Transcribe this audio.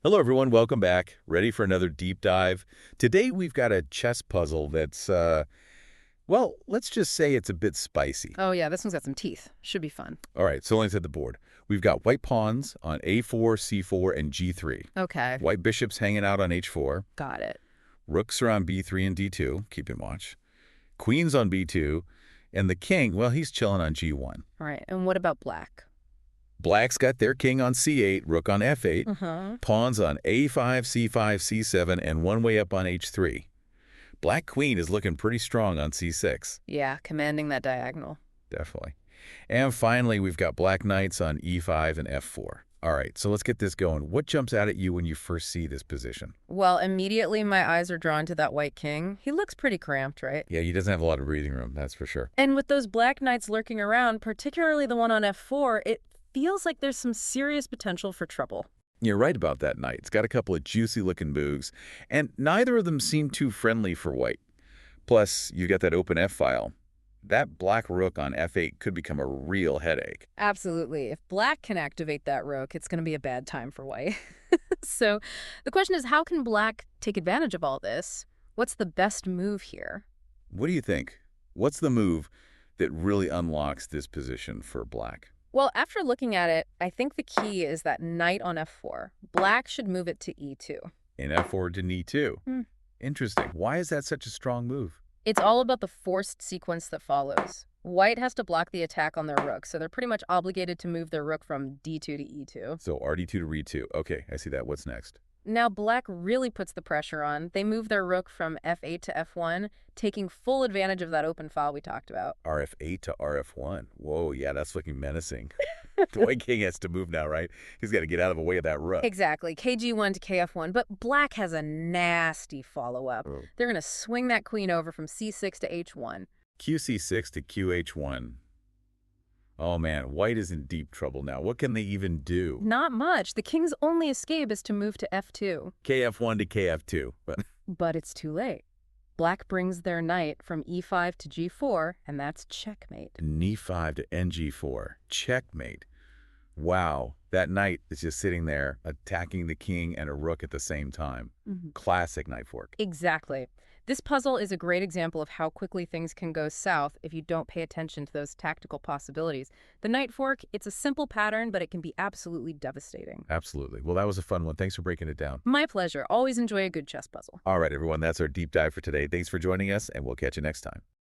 Hello, everyone. Welcome back. Ready for another deep dive? Today, we've got a chess puzzle that's, well, let's just say it's a bit spicy. Oh yeah, this one's got some teeth. Should be fun. All right, so let's hit the board. We've got white pawns on A4, C4, and G3. Okay, White bishops hanging out on H4. got it. Rooks are on B3 and D2. Keep in watch. Queens on B2. And the king, well, he's chilling on G1. All right, and what about black? Black's got their king on C8, rook on F8. Uh-huh. Pawns on A5, C5, C7, and one way up on H3. Black queen is looking pretty strong on C6. Yeah, commanding that diagonal. Definitely. And finally, we've got black knights on E5 and F4. All right, so let's get this going. What jumps out at you when you first see this position? Well, immediately my eyes are drawn to that white king. He looks pretty cramped, right? Yeah, he doesn't have a lot of breathing room, that's for sure. And with those black knights lurking around, particularly the one on F4, it feels like there's some serious potential for trouble. You're right about that knight. It's got a couple of juicy-looking moves, and neither of them seem too friendly for white. Plus, you've got that open F-file. That black rook on F8 could become a real headache. Absolutely. If black can activate that rook, it's going to be a bad time for white. So the question is, how can black take advantage of all this? What's the best move here? What do you think? What's the move that really unlocks this position for black? Well, after looking at it, I think the key is that knight on F4. Black should move it to E2. In F4 to E2. Hmm. Interesting. Why is that such a strong move? It's all about the forced sequence that follows. White has to block the attack on their rook, so they're pretty much obligated to move their rook from D2 to E2. So RD2 to Re2. Okay, I see that. What's next? Now, black really puts the pressure on. They move their rook from F8 to F1, taking full advantage of that open file we talked about. RF8 to RF1. Whoa, yeah, that's looking menacing. The white king has to move now, right? He's got to get out of the way of that rook. Exactly, KG1 to KF1, but black has a nasty follow-up. Oh. They're going to swing that queen over from C6 to H1. QC6 to QH1. Oh, man, white is in deep trouble now. What can they even do? Not much. The king's only escape is to move to F2. KF1 to KF2. But it's too late. Black brings their knight from E5 to G4, and that's checkmate. E5 to NG4. Checkmate. Wow, that knight is just sitting there attacking the king and a rook at the same time. Classic knight fork. Exactly. This puzzle is a great example of how quickly things can go south if you don't pay attention to those tactical possibilities. The knight fork, it's a simple pattern, but it can be absolutely devastating. Absolutely. Well, that was a fun one. Thanks for breaking it down. My pleasure. Always enjoy a good chess puzzle. All right, everyone, that's our deep dive for today. Thanks for joining us, and we'll catch you next time.